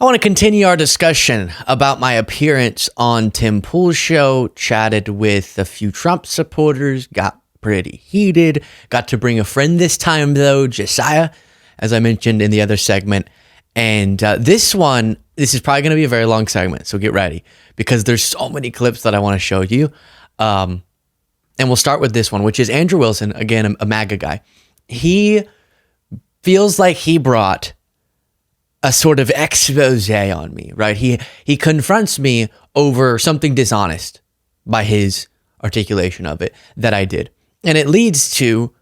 I want to continue our discussion about my appearance on Tim Pool's show, chatted with a few Trump supporters, got pretty heated, got to bring a friend this time though, Josiah, as I mentioned in the other segment. And this is probably going to be a very long segment, so get ready because there's so many clips that I want to show you. And we'll start with this one, which is Andrew Wilson, again, a MAGA guy. He feels like he brought a sort of expose on me, right? He confronts me over something dishonest by his articulation of it that I did. And it leads to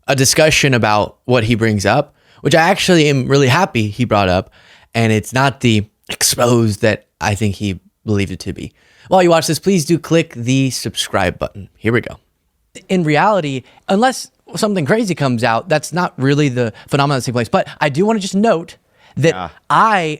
a discussion about what he brings up, which I actually am really happy he brought up. And it's not the expose that I think he believed it to be. While you watch this, please do click the subscribe button. Here we go. In reality, unless something crazy comes out, that's not really the phenomenon that's taking place. But I do want to just note that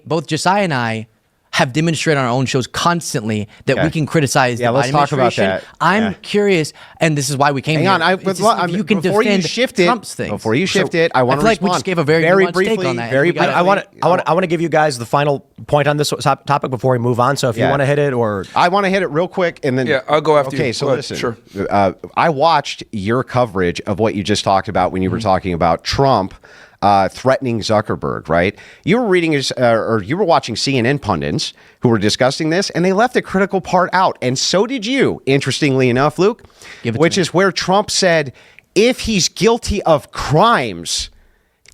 both Josiah and I have demonstrated on our own shows constantly that we can criticize the Biden let's talk about administration. that. I'm curious, and this is why we came Hang here. on, you can before defend you shift Trump's things. Before you shift it, I want to feel respond. like we just gave a very nuanced briefly, take on that. very briefly. I want to give you guys the final point on this topic before we move on. So if you want to hit it, or I want to hit it real quick, and then I'll go after you. Okay, so Go listen. Sure. I watched your coverage of what you just talked about when you were talking about Trump threatening Zuckerberg, right? You were reading or you were watching CNN pundits who were discussing this, and they left a critical part out, and so did you. Interestingly enough, Luke, which is where Trump said, "If he's guilty of crimes."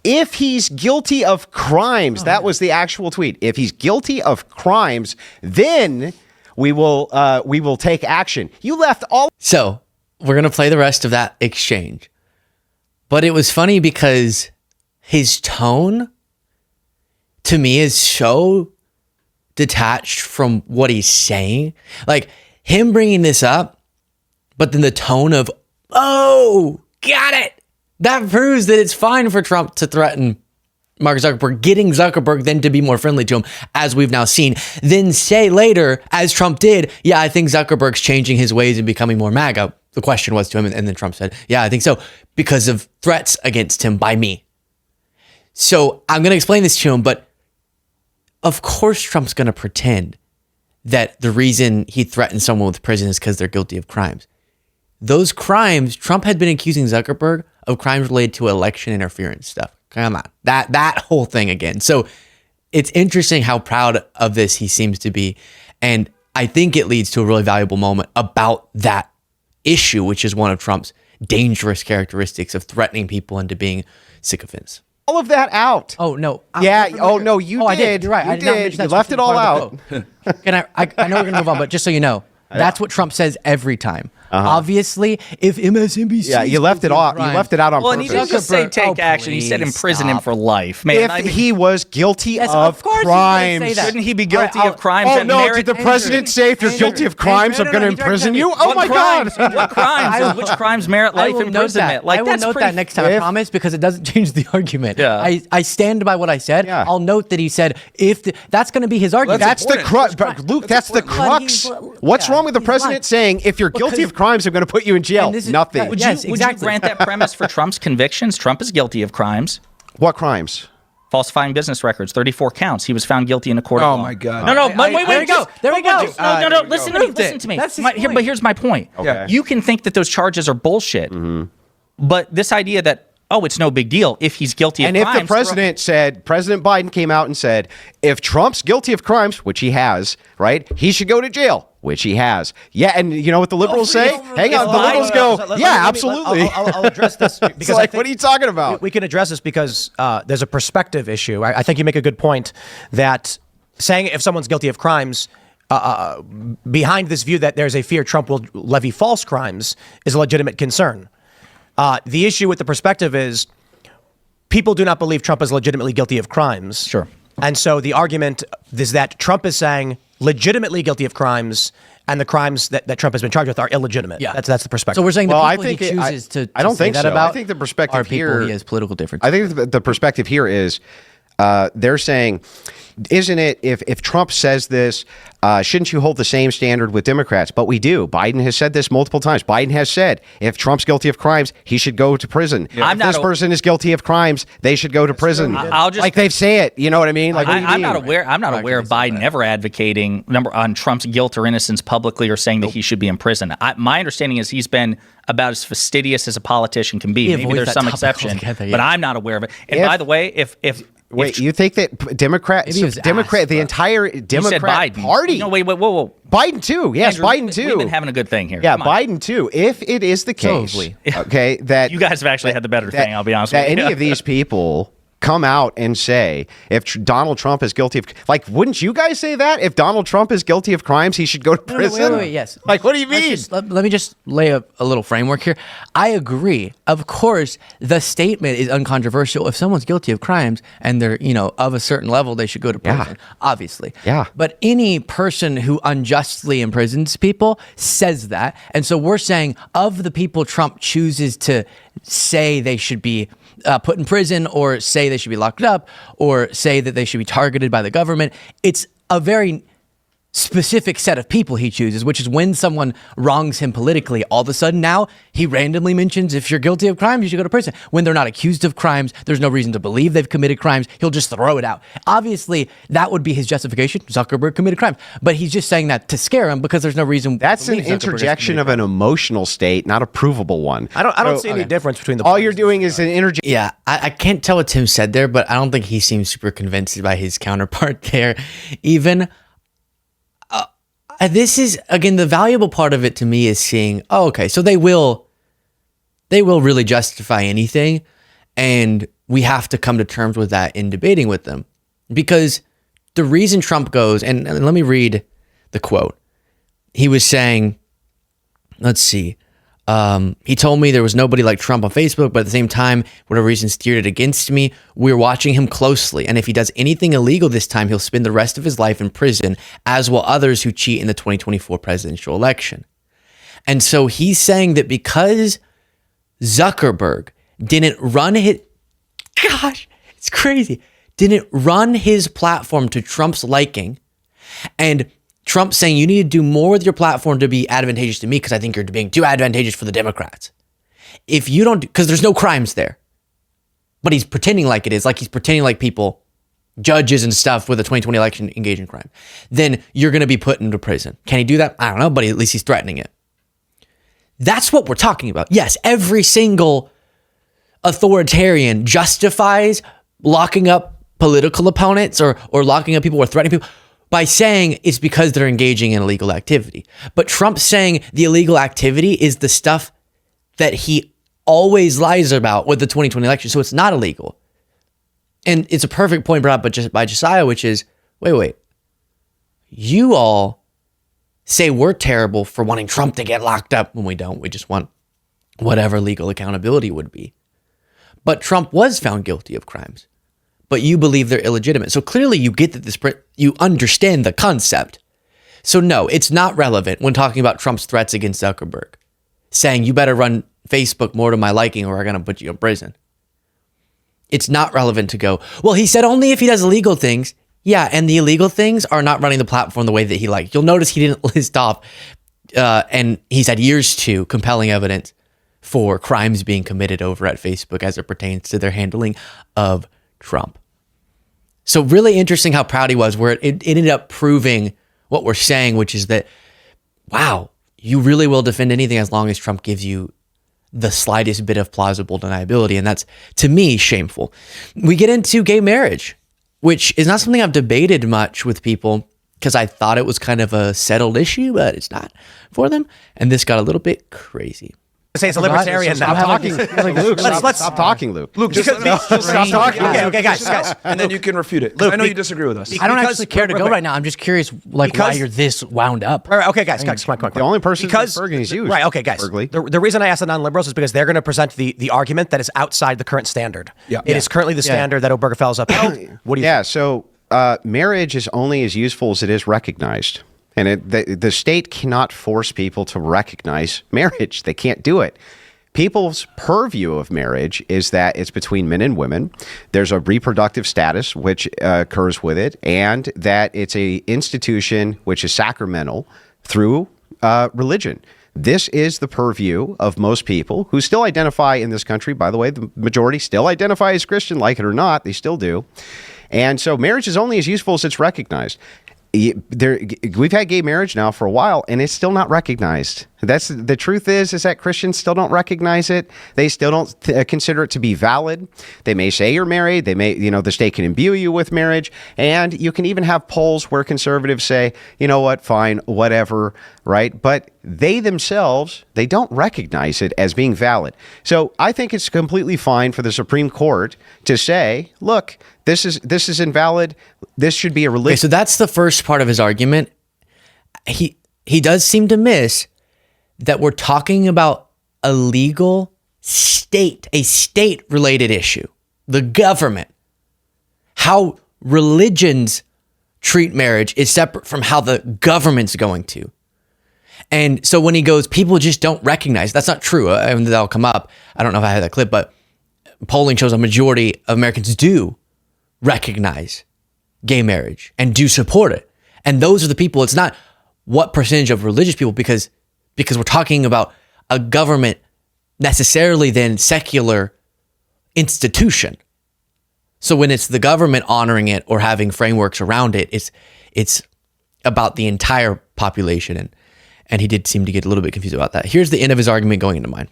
If he's guilty of crimes, that was the actual tweet. If he's guilty of crimes, then we will take action. You left all. So we're going to play the rest of that exchange. But it was funny because his tone to me is so detached from what he's saying. Like him bringing this up, but then the tone of, oh, got it. That proves that it's fine for Trump to threaten Mark Zuckerberg, getting Zuckerberg then to be more friendly to him, as we've now seen. Then say later, as Trump did, yeah, I think Zuckerberg's changing his ways and becoming more MAGA. The question was to him, and then Trump said, yeah, I think so, because of threats against him by me. So I'm going to explain this to him, but of course Trump's going to pretend that the reason he threatened someone with prison is because they're guilty of crimes. Those crimes, Trump had been accusing Zuckerberg of crimes related to election interference stuff. Come on, that whole thing again. So it's interesting how proud of this he seems to be. And I think it leads to a really valuable moment about that issue, which is one of Trump's dangerous characteristics of threatening people into being sycophants. All of that out. Oh, no. Yeah. Oh, no, you did. I did. You're right. You I did not did. mention that You left it all out. And I know we're going to move on, but just so you know, that's what Trump says every time. Obviously, if MSNBC, you left it off. You left it out on Well, purpose. and he didn't just say take action. He said imprison him for life. Man, if he was guilty of crimes, shouldn't he be guilty of crimes? Oh no! Did the president say if you're guilty of crimes, I'm going to imprison you? Oh my God! What crimes? Which crimes merit life imprisonment? I will note that next time, I promise, because it doesn't change the argument. Yeah. I stand by what I said. Yeah. I'll note that he said that's going to be his argument. That's the crux, Luke. That's the crux. What's wrong with the president saying if you're guilty of crimes, I'm going to put you in jail? Nothing. Would you grant that premise for Trump's convictions? Trump is guilty of crimes. What crimes? Falsifying business records, 34 counts. He was found guilty in a court of law. Oh my God! No, wait. There we go. There we go. No. Listen to me. But here's my point. Okay. You can think that those charges are bullshit, but this idea that it's no big deal if he's guilty of crimes. And if the president President Biden came out and said, if Trump's guilty of crimes, which he has, right, he should go to jail, which he has. Yeah, and you know what the liberals say? Hang on, the liberals go, yeah, absolutely. I'll address this because like, what are you talking about? We can address this because there's a perspective issue. I think you make a good point that saying if someone's guilty of crimes, behind this view that there's a fear Trump will levy false crimes is a legitimate concern. The issue with the perspective is people do not believe Trump is legitimately guilty of crimes. Sure. And so the argument is that Trump is saying legitimately guilty of crimes and the crimes that Trump has been charged with are illegitimate. Yeah. That's the perspective. So we're saying the Well, people he chooses to I don't say think that so. about I think the perspective are people here, he has political differences. I think the perspective here is they're saying, isn't it, if Trump says this, shouldn't you hold the same standard with Democrats? But we do. Biden has said this multiple times. Biden has said if Trump's guilty of crimes, he should go to prison. Yeah. If this person is guilty of crimes, they should go to prison. I'll just, like they say it. You know what I mean? Like, I'm not aware. I'm not aware of Biden ever advocating on Trump's guilt or innocence publicly or saying that he should be in prison. My understanding is he's been about as fastidious as a politician can be. Maybe there's some exception, but I'm not aware of it. And by the way, if Wait, you think that the entire Democrat Party? No, wait, whoa. Biden too. Yes, Andrew, Biden too. We've been having a good thing here. Yeah, Biden too. If it is the case, okay, that you guys have actually had the better thing. I'll be honest with you. Any of these people come out and say if Donald Trump is guilty of, like, wouldn't you guys say that if Donald Trump is guilty of crimes, he should go to prison? Wait, yes. Like, what do you mean? Let me just lay a little framework here. I agree. Of course, the statement is uncontroversial. If someone's guilty of crimes and they're, of a certain level, they should go to prison, obviously. Yeah. But any person who unjustly imprisons people says that. And so we're saying of the people Trump chooses to say they should be put in prison or say they should be locked up or say that they should be targeted by the government, it's a very specific set of people he chooses, which is when someone wrongs him politically, all of a sudden now he randomly mentions if you're guilty of crimes, you should go to prison. When they're not accused of crimes, there's no reason to believe they've committed crimes. He'll just throw it out. Obviously, that would be his justification. Zuckerberg committed crimes, but he's just saying that to scare him because there's no reason. That's an interjection of an emotional state, not a provable one. I don't see any difference between the. All you're doing is an interjection. Yeah, I can't tell what Tim said there, but I don't think he seems super convinced by his counterpart there, even. This is, again, the valuable part of it to me is seeing, so they will really justify anything, and we have to come to terms with that in debating with them. Because the reason Trump goes, and let me read the quote. He was saying, let's see, he told me there was nobody like Trump on Facebook, but at the same time, whatever reason steered it against me, we're watching him closely. And if he does anything illegal this time, he'll spend the rest of his life in prison, as will others who cheat in the 2024 presidential election. And so he's saying that because Zuckerberg didn't run it's crazy, didn't run his platform to Trump's liking, and Trump saying you need to do more with your platform to be advantageous to me because I think you're being too advantageous for the Democrats. If you don't, because there's no crimes there, but he's pretending like it is, like he's pretending like people, judges and stuff with the 2020 election engage in crime, then you're going to be put into prison. Can he do that? I don't know, but at least he's threatening it. That's what we're talking about. Yes, every single authoritarian justifies locking up political opponents or locking up people or threatening people by saying it's because they're engaging in illegal activity. But Trump's saying the illegal activity is the stuff that he always lies about with the 2020 election. So it's not illegal. And it's a perfect point brought up by Josiah, which is, wait. You all say we're terrible for wanting Trump to get locked up when we don't. We just want whatever legal accountability would be. But Trump was found guilty of crimes. But you believe they're illegitimate. So clearly you get that you understand the concept. So no, it's not relevant when talking about Trump's threats against Zuckerberg, saying you better run Facebook more to my liking or we're going to put you in prison. It's not relevant to go, well, he said only if he does illegal things. Yeah, and the illegal things are not running the platform the way that he liked. You'll notice he didn't list off, and he's had years to compelling evidence for crimes being committed over at Facebook as it pertains to their handling of Trump. So really interesting how proud he was, where it ended up proving what we're saying, which is that, wow, you really will defend anything as long as Trump gives you the slightest bit of plausible deniability. And that's, to me, shameful. We get into gay marriage, which is not something I've debated much with people because I thought it was kind of a settled issue, but it's not for them. And this got a little bit crazy. Say it's a libertarian now. Stop talking. Luke, stop talking, Luke. Luke, just stop talking. Okay, guys. And then you can refute it. Luke, I know you disagree with us. I don't actually care to go right now. I'm just curious, why you're this wound up. Right, okay, guys, come on. The only person Bergen is used. Right, okay, guys. The reason I asked the non-liberals is because they're going to present the argument that is outside the current standard. Yeah. It is currently the standard that Obergefell is upheld. What do you think? Yeah, so marriage is only as useful as it is recognized. And the state cannot force people to recognize marriage. They can't do it. people's purview of marriage is that it's between men and women. There's a reproductive status which occurs with it, and that it's a institution which is sacramental through religion. This is the purview of most people who still identify in this country. By the way, the majority still identify as Christian, like it or not, they still do. And so marriage is only as useful as it's recognized. We've had gay marriage now for a while, and it's still not recognized. That's the truth is that Christians still don't recognize it. They still don't consider it to be valid. They may say you're married. They may, the state can imbue you with marriage. And you can even have polls where conservatives say, you know what, fine, whatever, right? But they themselves, they don't recognize it as being valid. So I think it's completely fine for the Supreme Court to say, look, this is invalid. This should be a religion. Okay, so that's the first part of his argument. He does seem to miss that we're talking about a legal state, a state-related issue, the government. How religions treat marriage is separate from how the government's going to. And so when he goes, people just don't recognize, that's not true. And that'll come up. I don't know if I have that clip, but polling shows a majority of Americans do recognize gay marriage and do support it. And those are the people, it's not what percentage of religious people, because we're talking about a government necessarily then secular institution. So when it's the government honoring it or having frameworks around it, it's about the entire population. And he did seem to get a little bit confused about that. Here's the end of his argument going into mine.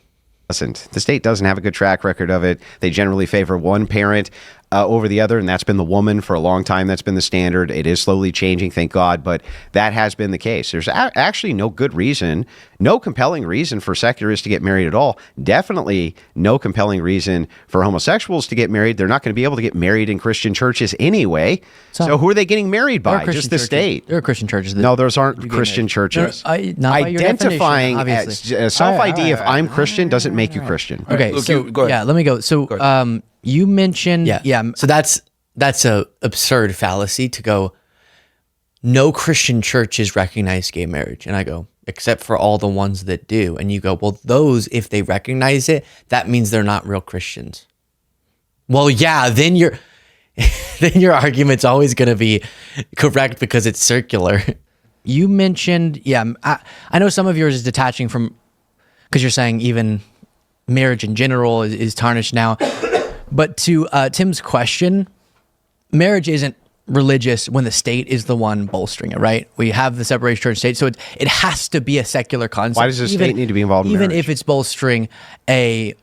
Listen, the state doesn't have a good track record of it. They generally favor one parent over the other, and that's been the woman for a long time. That's been the standard. It is slowly changing, thank God, but that has been the case. There's actually no good reason, no compelling reason for secularists to get married at all. Definitely no compelling reason for homosexuals to get married. They're not going to be able to get married in Christian churches anyway. So who are they getting married by? Just the state. There are Christian churches. No, those aren't Christian churches. Identifying as self-ID, if I'm Christian, doesn't make you Christian. Okay, Look, so go ahead. yeah, let me go. So you mentioned so that's a absurd fallacy to go, no Christian churches recognize gay marriage. And I go, except for all the ones that do. And you go, well, those, if they recognize it, that means they're not real Christians. Well, yeah, then your argument's always going to be correct because it's circular. You mentioned, I know some of yours is detaching from, because you're saying even marriage in general is tarnished now. But to Tim's question, marriage isn't religious when the state is the one bolstering it, right? We have the separation church state, so it has to be a secular concept. Why does the state need to be involved in even marriage? if it's bolstering a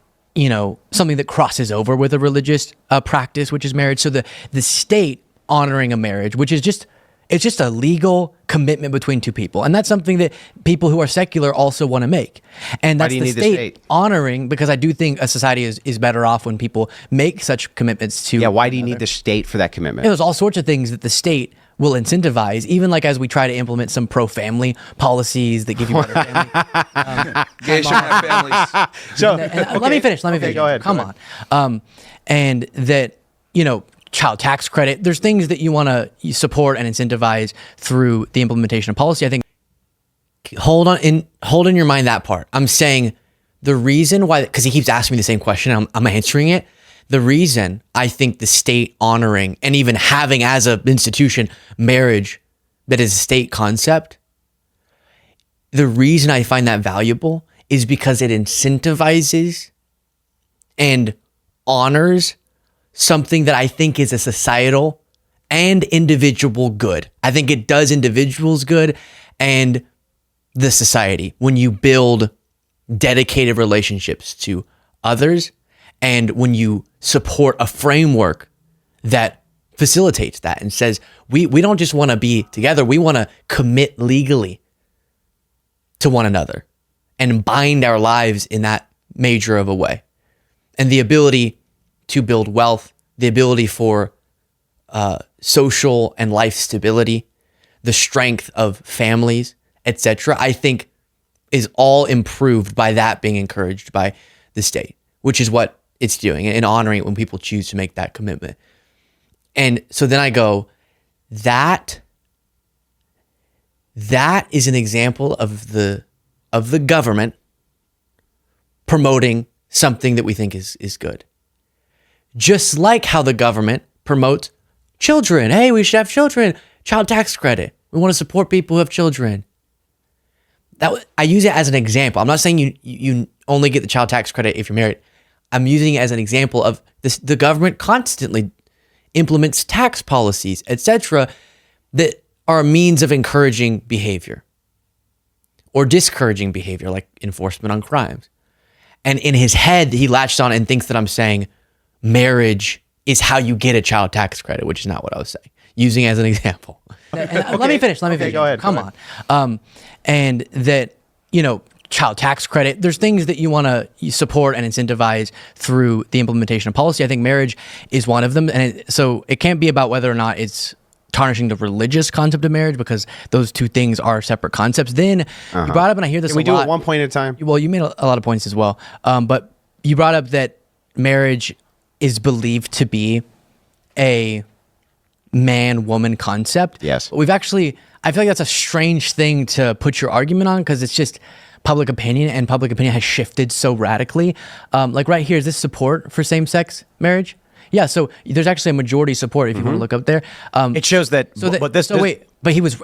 something that crosses over with a religious practice, which is marriage? So the state honoring a marriage, which is just a legal commitment between two people. And that's something that people who are secular also want to make. And that's the state honoring, because I do think a society is better off when people make such commitments to. Yeah, why do you need the state for that commitment? There's all sorts of things that the state will incentivize, even like as we try to implement some pro-family policies that give you better family. Gays should have families. So Let me finish. Go ahead. Come on. And that, child tax credit. There's things that you want to support and incentivize through the implementation of policy. I think hold in your mind that part. I'm saying the reason why, because he keeps asking me the same question, I'm answering it. The reason I think the state honoring and even having as an institution marriage that is a state concept, the reason I find that valuable is because it incentivizes and honors something that I think is a societal and individual good. I think it does individuals good and the society when you build dedicated relationships to others and when you support a framework that facilitates that and says, we don't just want to be together, we want to commit legally to one another and bind our lives in that major of a way. And the ability to build wealth, the ability for social and life stability, the strength of families, etc., I think is all improved by that being encouraged by the state, which is what it's doing and honoring it when people choose to make that commitment. And so then I go, that is an example of the government promoting something that we think is good. Just like how the government promotes children. Hey, we should have children. Child tax credit. We want to support people who have children. I use it as an example. I'm not saying you only get the child tax credit if you're married. I'm using it as an example of this. The government constantly implements tax policies, etc., that are a means of encouraging behavior or discouraging behavior, like enforcement on crimes. And in his head, he latched on and thinks that I'm saying marriage is how you get a child tax credit, which is not what I was saying. Using it as an example. And let me finish. Go ahead. Come on. And that, child tax credit, there's things that you want to support and incentivize through the implementation of policy. I think marriage is one of them. And so it can't be about whether or not it's tarnishing the religious concept of marriage, because those two things are separate concepts. Then you brought up, and I hear this a lot. Can we do it one point at a time? Well, you made a lot of points as well. But you brought up that marriage is believed to be a man-woman concept. Yes. But I feel like that's a strange thing to put your argument on, because it's just public opinion, and public opinion has shifted so radically. Like right here, is this support for same-sex marriage? Yeah, so there's actually a majority support if you want to look up there. It shows that.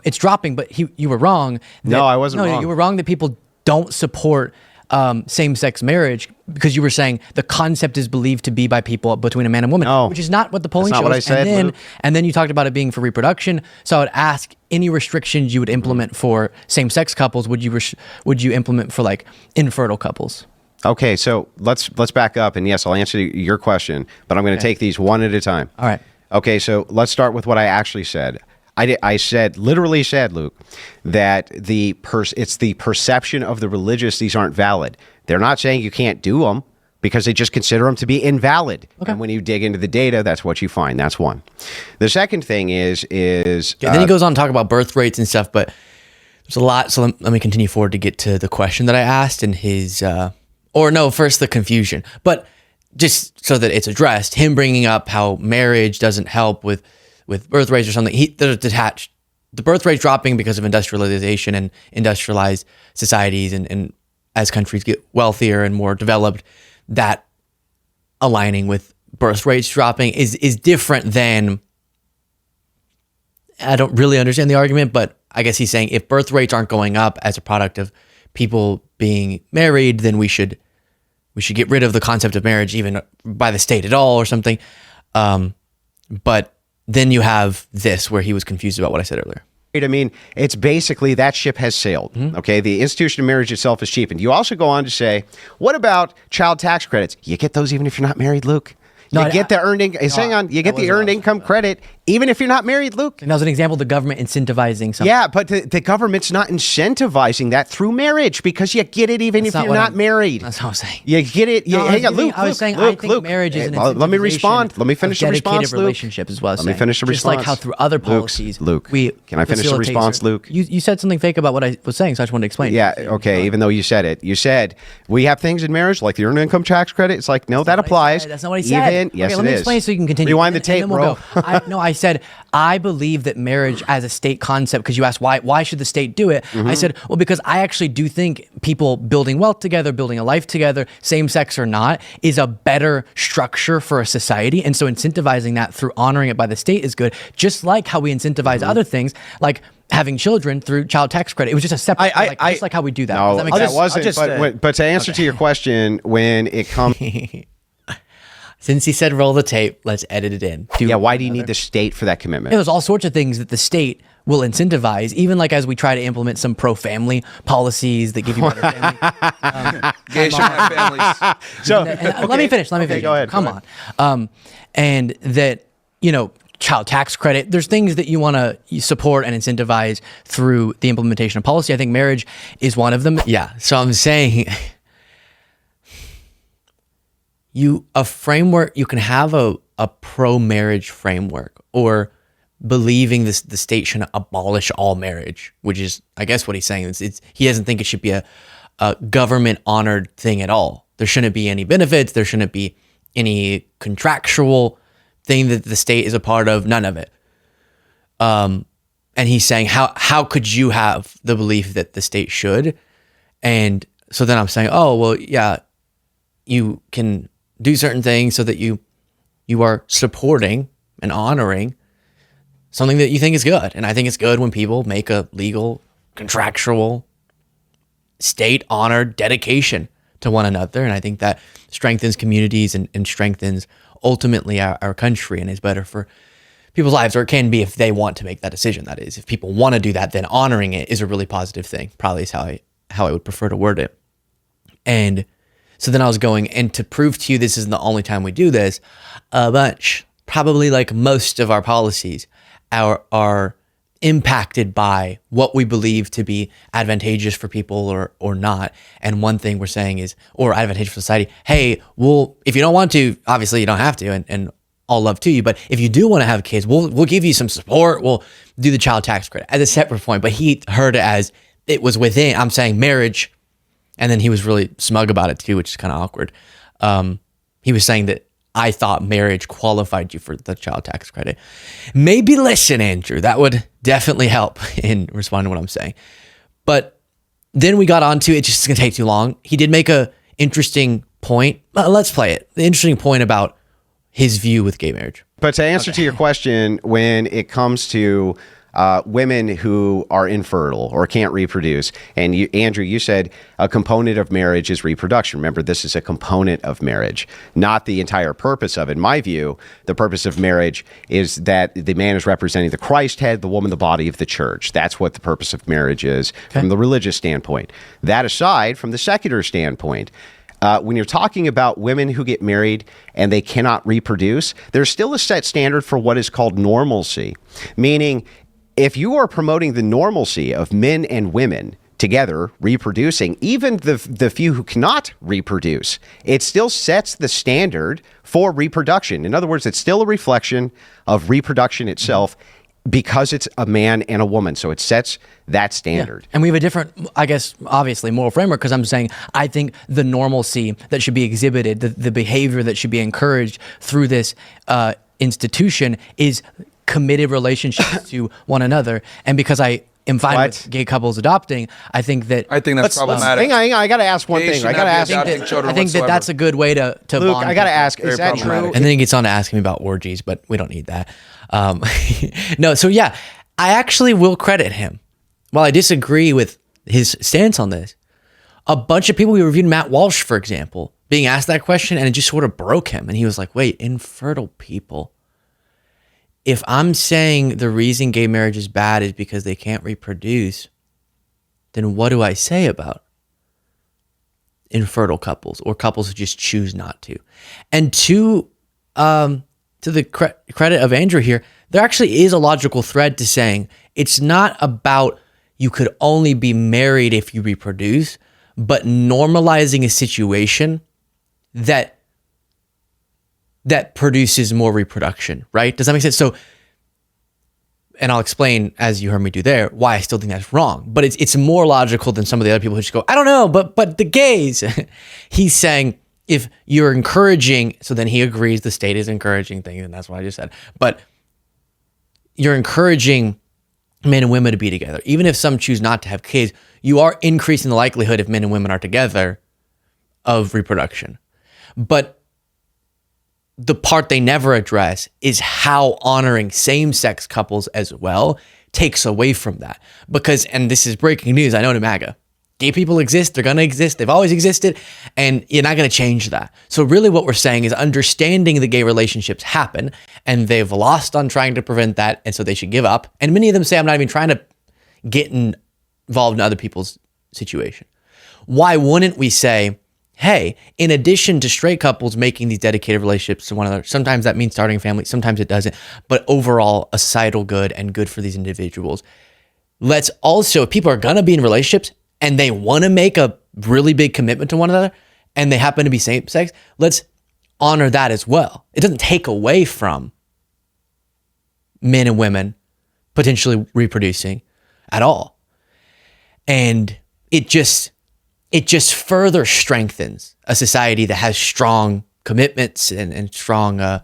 It's dropping, but you were wrong. No, I wasn't wrong. You were wrong that people don't support same-sex marriage, because you were saying the concept is believed to be by people between a man and woman, which is not what the polling shows. That's not what I said, and then you talked about it being for reproduction. So I would ask, any restrictions you would implement for same-sex couples, would you implement for like infertile couples? Okay, so let's back up, and yes, I'll answer your question, but I'm going to take these one at a time. All right. Okay, so let's start with what I actually said. I literally said, Luke, that it's the perception of the religious. These aren't valid. They're not saying you can't do them, because they just consider them to be invalid. Okay. And when you dig into the data, that's what you find. That's one. The second thing is then he goes on to talk about birth rates and stuff, but there's a lot. So let me continue forward to get to the question that I asked and his, first the confusion. But just so that it's addressed, him bringing up how marriage doesn't help with birth rates or something, they're detached. The birth rate's dropping because of industrialization and industrialized societies, and as countries get wealthier and more developed, that aligning with birth rates dropping is different than, I don't really understand the argument, but I guess he's saying if birth rates aren't going up as a product of people being married, then we should get rid of the concept of marriage even by the state at all or something. But then you have this where he was confused about what I said earlier. I mean, it's basically that ship has sailed. Okay, the institution of marriage itself is cheapened. You also go on to say, what about child tax credits? You get those even if you're not married, Luke. You get the earned income credit even if you're not married, Luke. And that was an example of the government incentivizing something. Yeah, but the government's not incentivizing that through marriage, because you get it even if you're not married. That's what I'm saying. You get it. I think marriage is an incentivization. Let me respond. Let me finish the response, Luke. Relationships is what I was saying. Let me finish the response. Just like how through other policies, Luke, can I finish the response, Luke? You said something fake about what I was saying, so I just wanted to explain. Yeah, okay, even though you said it. You said, we have things in marriage like the earned income tax credit. It's like, no, that applies. That's not what he said. Yes, let me explain so you can continue. Rewind the tape, bro. I said, I believe that marriage as a state concept, because you asked why should the state do it? I said, well, because I actually do think people building wealth together, building a life together, same sex or not, is a better structure for a society. And so incentivizing that through honoring it by the state is good. Just like how we incentivize other things, like having children through child tax credit. It was just a separate, just like how we do that. No, that wasn't. But to answer to your question, when it comes... Since he said roll the tape, let's edit it in. Why do you need the state for that commitment? There's all sorts of things that the state will incentivize, even like as we try to implement some pro-family policies that give you better family. Gay should have families. So let me finish. Go ahead. Come on. And that, child tax credit, there's things that you want to support and incentivize through the implementation of policy. I think marriage is one of them. Yeah. So I'm saying... a framework, you can have a pro-marriage framework, or believing the state should abolish all marriage, which is, I guess, what he's saying. He doesn't think it should be a government-honored thing at all. There shouldn't be any benefits. There shouldn't be any contractual thing that the state is a part of. None of it. And he's saying, how could you have the belief that the state should? And so then I'm saying, oh, well, yeah, you can do certain things so that you are supporting and honoring something that you think is good. And I think it's good when people make a legal, contractual, state-honored dedication to one another. And I think that strengthens communities and strengthens ultimately our country, and is better for people's lives, or it can be if they want to make that decision. That is, if people want to do that, then honoring it is a really positive thing. Probably is how I would prefer to word it. And so then I was going, and to prove to you this isn't the only time we do this, a bunch, probably like most of our policies are impacted by what we believe to be advantageous for people or not. And one thing we're saying is, or advantageous for society, hey, well, if you don't want to, obviously you don't have to, and all love to you, but if you do want to have kids, we'll give you some support. We'll do the child tax credit as a separate point. But he heard it as it was within, I'm saying marriage. And then he was really smug about it too, which is kind of awkward. He was saying that I thought marriage qualified you for the child tax credit. Maybe listen, Andrew, that would definitely help in responding to what I'm saying. But then we got on to, it's just going to take too long. He did make a interesting point. Let's play it. The interesting point about his view with gay marriage. But to answer to your question, when it comes to women who are infertile or can't reproduce, and you, Andrew, you said a component of marriage is reproduction. Remember, this is a component of marriage, not the entire purpose of it. In my view, the purpose of marriage is that the man is representing the Christ head, the woman the body of the church. That's what the purpose of marriage is from the religious standpoint. That aside, from the secular standpoint, when you're talking about women who get married and they cannot reproduce, there's still a set standard for what is called normalcy, meaning if you are promoting the normalcy of men and women together reproducing, even the few who cannot reproduce, it still sets the standard for reproduction. In other words, it's still a reflection of reproduction itself because it's a man and a woman. So it sets that standard. Yeah. And we have a different, I guess, obviously moral framework, because I'm saying I think the normalcy that should be exhibited, the behavior that should be encouraged through this institution is committed relationships to one another. And because I am fine with gay couples adopting, I think that... I think that's problematic. Hang on, I got to ask one thing. I think that that's a good way to Luke, bond. I got to ask, is that true? And then he gets on to asking me about orgies, but we don't need that. No, so yeah, I actually will credit him. While I disagree with his stance on this, a bunch of people, we reviewed Matt Walsh, for example, being asked that question, and it just sort of broke him. And he was like, wait, infertile people. If I'm saying the reason gay marriage is bad is because they can't reproduce, then what do I say about infertile couples or couples who just choose not to? And to the credit of Andrew here, there actually is a logical thread to saying it's not about you could only be married if you reproduce, but normalizing a situation that produces more reproduction, right? Does that make sense? So, and I'll explain, as you heard me do there, why I still think that's wrong. But it's more logical than some of the other people who just go, I don't know, but the gays. He's saying if you're encouraging, so then he agrees the state is encouraging things, and that's what I just said. But you're encouraging men and women to be together. Even if some choose not to have kids, you are increasing the likelihood if men and women are together of reproduction. But the part they never address is how honoring same-sex couples as well takes away from that. Because, and this is breaking news, I know to MAGA, gay people exist, they're going to exist, they've always existed, and you're not going to change that. So really what we're saying is understanding the gay relationships happen, and they've lost on trying to prevent that, and so they should give up. And many of them say, I'm not even trying to get involved in other people's situation. Why wouldn't we say, hey, in addition to straight couples making these dedicated relationships to one another, sometimes that means starting a family, sometimes it doesn't, but overall a societal good and good for these individuals. Let's also, if people are going to be in relationships and they want to make a really big commitment to one another and they happen to be same sex, let's honor that as well. It doesn't take away from men and women potentially reproducing at all. And it just further strengthens a society that has strong commitments and strong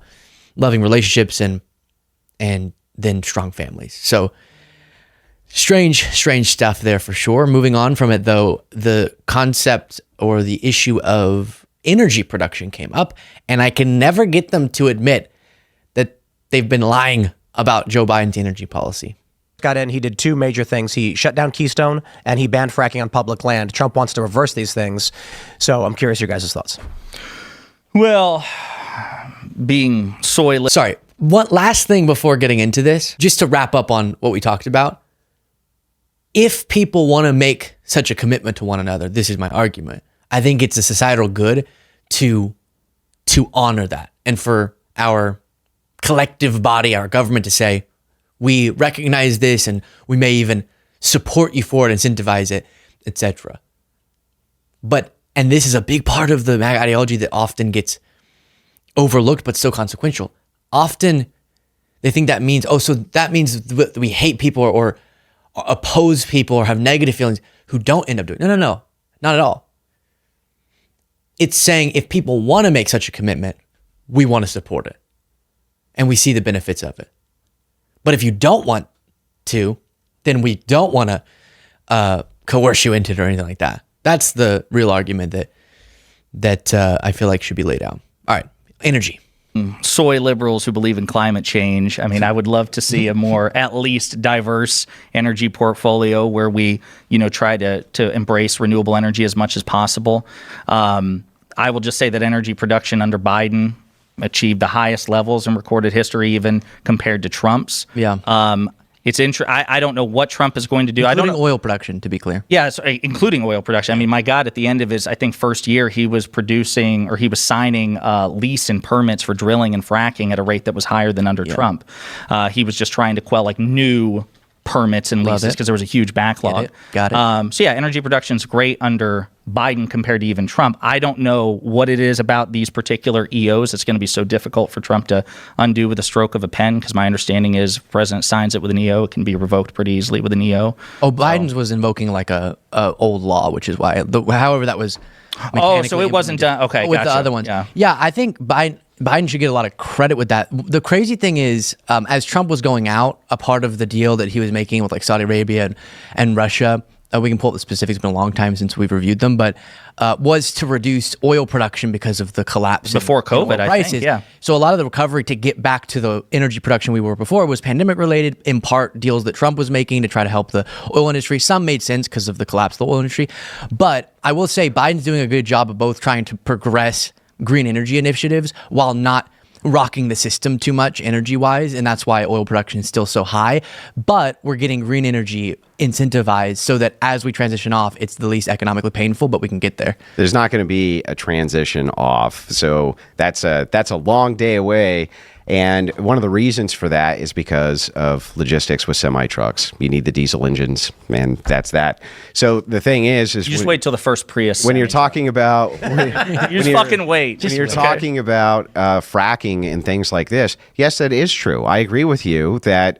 loving relationships and then strong families. So strange stuff there for sure. Moving on from it though, the concept or the issue of energy production came up, and I can never get them to admit that they've been lying about Joe Biden's energy policy. Got in, he did two major things. He shut down Keystone and he banned fracking on public land. Trump wants to reverse these things. So I'm curious your guys' thoughts. Well, being soy. Sorry, one last thing before getting into this, just to wrap up on what we talked about. If people want to make such a commitment to one another, this is my argument. I think it's a societal good to honor that, and for our collective body, our government, to say, we recognize this and we may even support you for it, incentivize it, etc. And this is a big part of the MAGA ideology that often gets overlooked, but still consequential. Often they think that means, so that means we hate people or oppose people or have negative feelings who don't end up doing it. No, not at all. It's saying if people want to make such a commitment, we want to support it. And we see the benefits of it. But if you don't want to, then we don't want to coerce you into it or anything like that. That's the real argument that I feel like should be laid out. All right, energy. Soy liberals who believe in climate change. I mean, I would love to see a more, at least, diverse energy portfolio where we, try to embrace renewable energy as much as possible. I will just say that energy production under Biden achieved the highest levels in recorded history, even compared to Trump's. Yeah. It's I don't know what Trump is going to do. Including I don't know. oil production, to be clear. Yeah, including oil production. I mean, my God, at the end of his, I think, first year, he was signing lease and permits for drilling and fracking at a rate that was higher than under Trump. He was just trying to quell new permits and leases because there was a huge backlog. Got it. So yeah, energy production is great under Biden compared to even Trump. I don't know what it is about these particular EOs that's going to be so difficult for Trump to undo with a stroke of a pen, because my understanding is if the president signs it with an EO, it can be revoked pretty easily with an EO. Biden's was invoking a old law, which is why, however that was so it wasn't done. Okay, with gotcha. the other ones. Yeah, I think Biden should get a lot of credit with that. The crazy thing is, as Trump was going out, a part of the deal that he was making with Saudi Arabia and Russia, we can pull up the specifics. It's been a long time since we've reviewed them, but was to reduce oil production because of the collapse before in COVID, oil prices. I think. Yeah. So a lot of the recovery to get back to the energy production we were before was pandemic related, in part deals that Trump was making to try to help the oil industry. Some made sense because of the collapse of the oil industry. But I will say Biden's doing a good job of both trying to progress green energy initiatives while not rocking the system too much energy-wise, and that's why oil production is still so high. But we're getting green energy incentivized so that as we transition off, it's the least economically painful, but we can get there. There's not going to be a transition off, so that's a long day away. And one of the reasons for that is because of logistics with semi-trucks. You need the diesel engines, and that's that. So the thing is you just wait till the first Prius. When you're talking about, you just fucking wait. When you're talking about fracking and things like this, yes, that is true. I agree with you that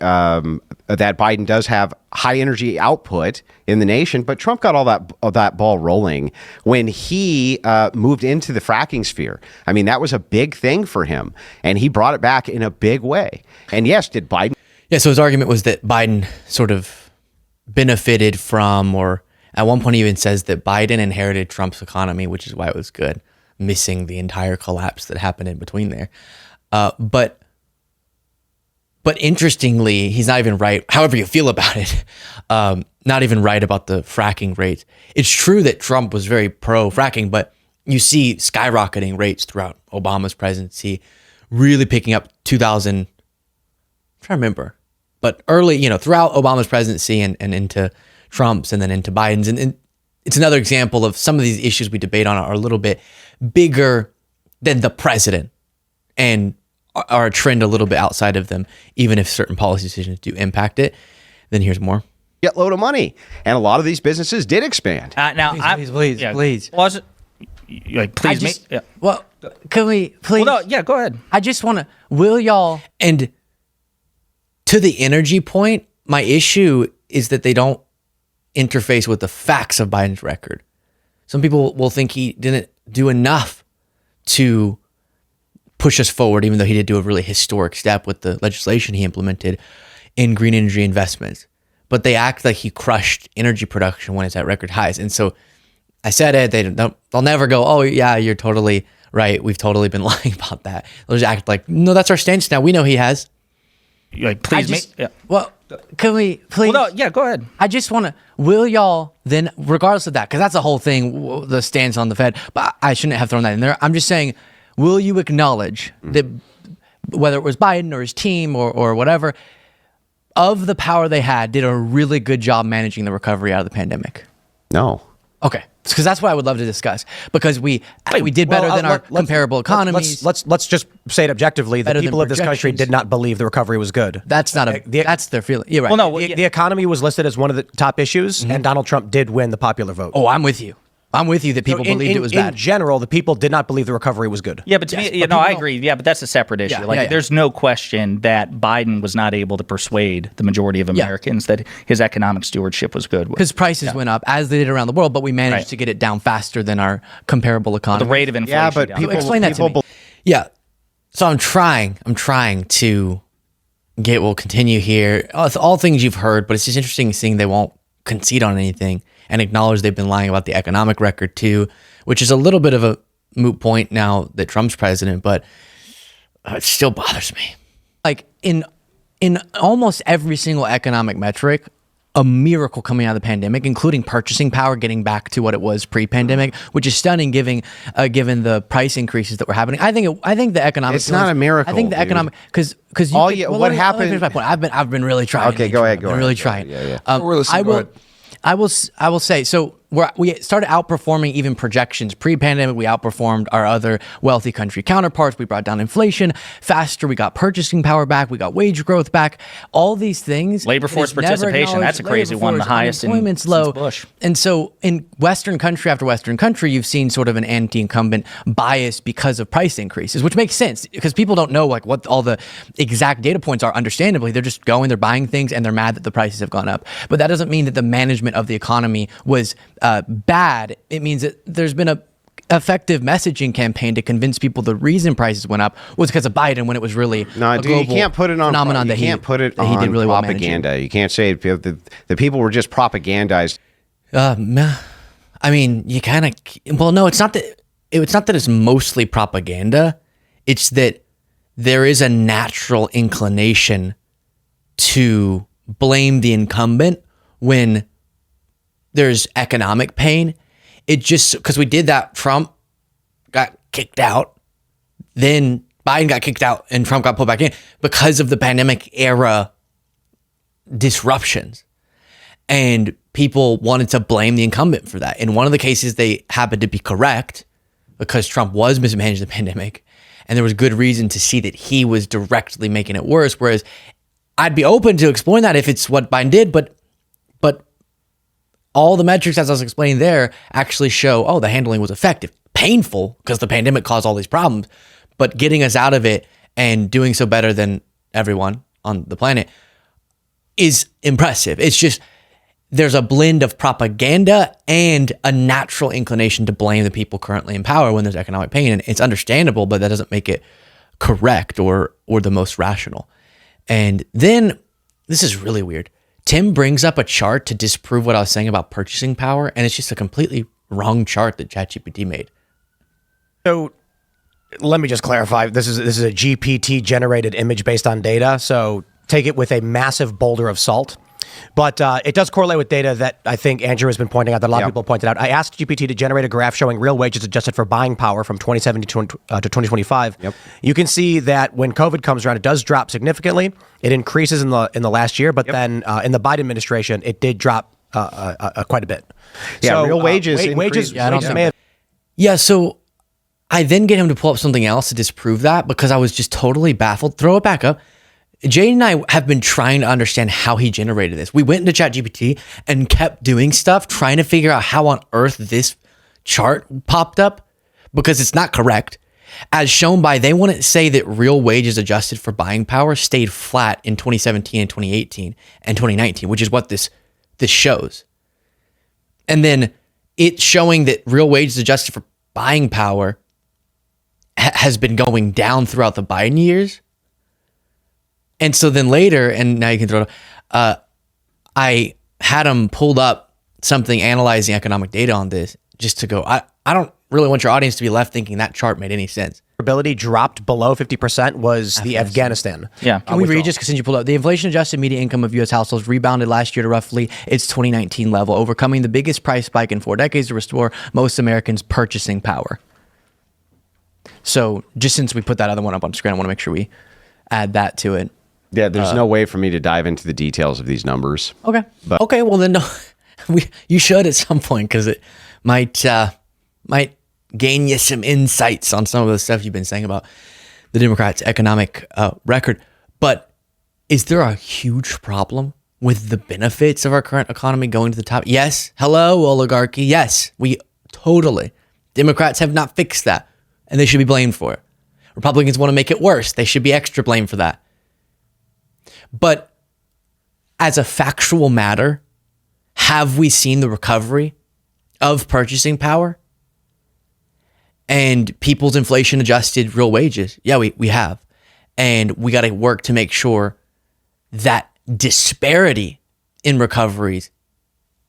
that Biden does have high energy output in the nation, but Trump got all that ball rolling when he moved into the fracking sphere. I mean, that was a big thing for him, and he brought it back in a big way. And yes, did Biden? Yeah, so his argument was that Biden sort of benefited from, or at one point he even says that Biden inherited Trump's economy, which is why it was good, missing the entire collapse that happened in between there. But interestingly, he's not even right, however you feel about it, not even right about the fracking rates. It's true that Trump was very pro-fracking, but you see skyrocketing rates throughout Obama's presidency, really picking up 2000, I'm trying to remember, but early, throughout Obama's presidency and into Trump's and then into Biden's. And it's another example of some of these issues we debate on are a little bit bigger than the president and are a trend a little bit outside of them, even if certain policy decisions do impact it. Then here's more. Get load of money, and a lot of these businesses did expand. Please. Was it please? Yeah. Well, can we please? Well, no, yeah, go ahead. I just want to. Will y'all? And to the energy point, my issue is that they don't interface with the facts of Biden's record. Some people will think he didn't do enough to push us forward, even though he did do a really historic step with the legislation he implemented in green energy investments. But they act like he crushed energy production when it's at record highs. And so I said it. They'll never go, oh yeah, you're totally right. We've totally been lying about that. They'll just act like, no, that's our stance now. We know he has. Like, please, Well, can we please? Well, no, yeah, go ahead. I just want to, will y'all then, regardless of that, because that's the whole thing, the stance on the Fed, but I shouldn't have thrown that in there. I'm just saying, will you acknowledge that whether it was Biden or his team or whatever, of the power they had, did a really good job managing the recovery out of the pandemic? No. Okay. Because that's what I would love to discuss, because we did better than our comparable economies. Let's just say it objectively. The Better than people of this country projections. did not believe the recovery was good. That's not that's their feeling. You're right. Well, no, The economy was listed as one of the top issues, and Donald Trump did win the popular vote. Oh, I'm with you. I'm with you that people believed it was bad. In general, the people did not believe the recovery was good. Yeah, but to me, I agree. Yeah, but that's a separate issue. There's no question that Biden was not able to persuade the majority of Americans that his economic stewardship was good. Because prices went up, as they did around the world, but we managed to get it down faster than our comparable economy. The rate of inflation. Yeah, but down. people Explain that to me. Yeah. So I'm trying to we'll continue here. It's all things you've heard, but it's just interesting seeing they won't concede on anything and acknowledge they've been lying about the economic record too, which is a little bit of a moot point now that Trump's president, but it still bothers me. Like in almost every single economic metric, a miracle coming out of the pandemic, including purchasing power getting back to what it was pre-pandemic, which is stunning given the price increases that were happening. I think the economic. It's not a miracle. I think the economic because what happened? Let me finish my point. I've been really trying. Okay, go ahead. I've been really trying. Yeah. I will say so. We started outperforming even projections pre-pandemic. We outperformed our other wealthy country counterparts. We brought down inflation faster. We got purchasing power back. We got wage growth back. All these things. Labor force participation. That's a crazy one. The highest unemployment's since low. Bush. And so in Western country after Western country, you've seen sort of an anti-incumbent bias because of price increases, which makes sense because people don't know like what all the exact data points are. Understandably, they're just going, they're buying things, and they're mad that the prices have gone up. But that doesn't mean that the management of the economy was bad. It means that there's been a effective messaging campaign to convince people the reason prices went up was because of Biden when it was really a global you can't put it on phenomenon you can't put it on he did really well propaganda. You can't say the people were just propagandized. I mean, you kind of no, it's not that it's mostly propaganda. It's that there is a natural inclination to blame the incumbent when there's economic pain. It just, because we did that, Trump got kicked out, then Biden got kicked out, and Trump got put back in because of the pandemic era disruptions. And people wanted to blame the incumbent for that. In one of the cases, they happened to be correct because Trump was mismanaging the pandemic. And there was good reason to see that he was directly making it worse. Whereas I'd be open to exploring that if it's what Biden did, but all the metrics, as I was explaining there, actually show, the handling was effective. Painful, because the pandemic caused all these problems, but getting us out of it and doing so better than everyone on the planet is impressive. It's just, there's a blend of propaganda and a natural inclination to blame the people currently in power when there's economic pain. And it's understandable, but that doesn't make it correct or the most rational. And then, this is really weird. Tim brings up a chart to disprove what I was saying about purchasing power, and it's just a completely wrong chart that ChatGPT made. So let me just clarify. This is a GPT generated image based on data. So take it with a massive boulder of salt. But it does correlate with data that I think Andrew has been pointing out, that a lot of people pointed out. I asked GPT to generate a graph showing real wages adjusted for buying power from 2017 to 2025. Yep. You can see that when COVID comes around, it does drop significantly. It increases in the last year, but then in the Biden administration, it did drop quite a bit. Yeah, so, real wages. Wages. I don't know. Yeah, so I then get him to pull up something else to disprove that because I was just totally baffled. Throw it back up. Jade and I have been trying to understand how he generated this. We went into ChatGPT and kept doing stuff, trying to figure out how on earth this chart popped up because it's not correct. As shown by, they want to say that real wages adjusted for buying power stayed flat in 2017 and 2018 and 2019, which is what this shows. And then it's showing that real wages adjusted for buying power has been going down throughout the Biden years. And so then later, and now you can throw it up, I had him pulled up something analyzing economic data on this, just to go, I don't really want your audience to be left thinking that chart made any sense. Ability dropped below 50% was the Afghanistan. Yeah. Can we read just since you pulled up? The inflation-adjusted median income of U.S. households rebounded last year to roughly its 2019 level, overcoming the biggest price spike in 4 decades to restore most Americans' purchasing power. So just since we put that other one up on screen, I want to make sure we add that to it. Yeah, there's no way for me to dive into the details of these numbers. Okay. Okay, well then no, you should at some point because it might gain you some insights on some of the stuff you've been saying about the Democrats' economic record. But is there a huge problem with the benefits of our current economy going to the top? Yes. Hello, oligarchy. Yes, we totally. Democrats have not fixed that, and they should be blamed for it. Republicans want to make it worse. They should be extra blamed for that. But as a factual matter, have we seen the recovery of purchasing power and people's inflation adjusted real wages? Yeah, we have. And we got to work to make sure that disparity in recoveries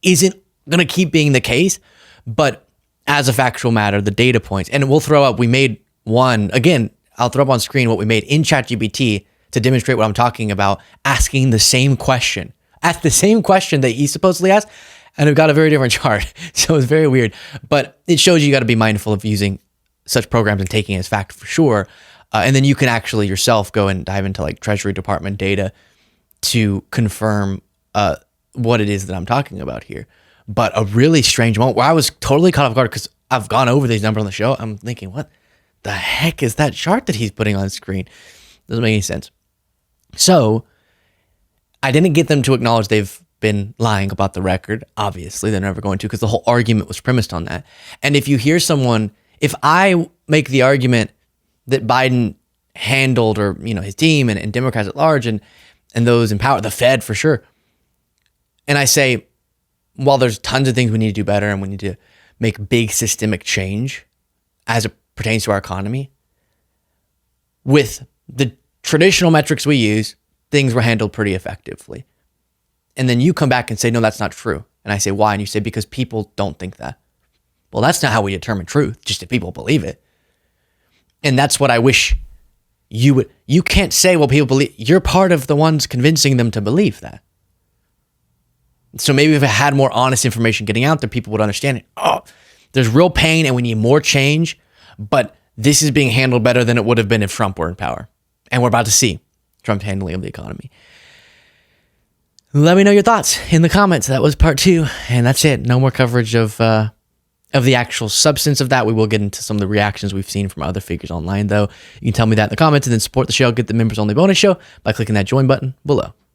isn't going to keep being the case. But as a factual matter, the data points, and we'll throw up, we made one, again, I'll throw up on screen what we made in ChatGPT to demonstrate what I'm talking about, asking the same question. Ask the same question that he supposedly asked, and it got a very different chart. So it's very weird. But it shows you got to be mindful of using such programs and taking it as fact for sure. And then you can actually yourself go and dive into like Treasury Department data to confirm what it is that I'm talking about here. But a really strange moment where I was totally caught off guard because I've gone over these numbers on the show. I'm thinking, what the heck is that chart that he's putting on screen? Doesn't make any sense. So I didn't get them to acknowledge they've been lying about the record. Obviously, they're never going to because the whole argument was premised on that. And if you hear someone, if I make the argument that Biden handled, or his team and Democrats at large and those in power, the Fed for sure, and I say, while there's tons of things we need to do better and we need to make big systemic change as it pertains to our economy, with the traditional metrics we use, things were handled pretty effectively. And then you come back and say, no, that's not true. And I say, why? And you say, because people don't think that. Well, that's not how we determine truth, just if people believe it. And that's what I wish you would. You can't say, well, people believe. You're part of the ones convincing them to believe that. So maybe if it had more honest information getting out there, people would understand it. Oh, there's real pain and we need more change, but this is being handled better than it would have been if Trump were in power. And we're about to see Trump's handling of the economy. Let me know your thoughts in the comments. That was part 2. And that's it. No more coverage of the actual substance of that. We will get into some of the reactions we've seen from other figures online, though. You can tell me that in the comments and then support the show. Get the members only bonus show by clicking that join button below.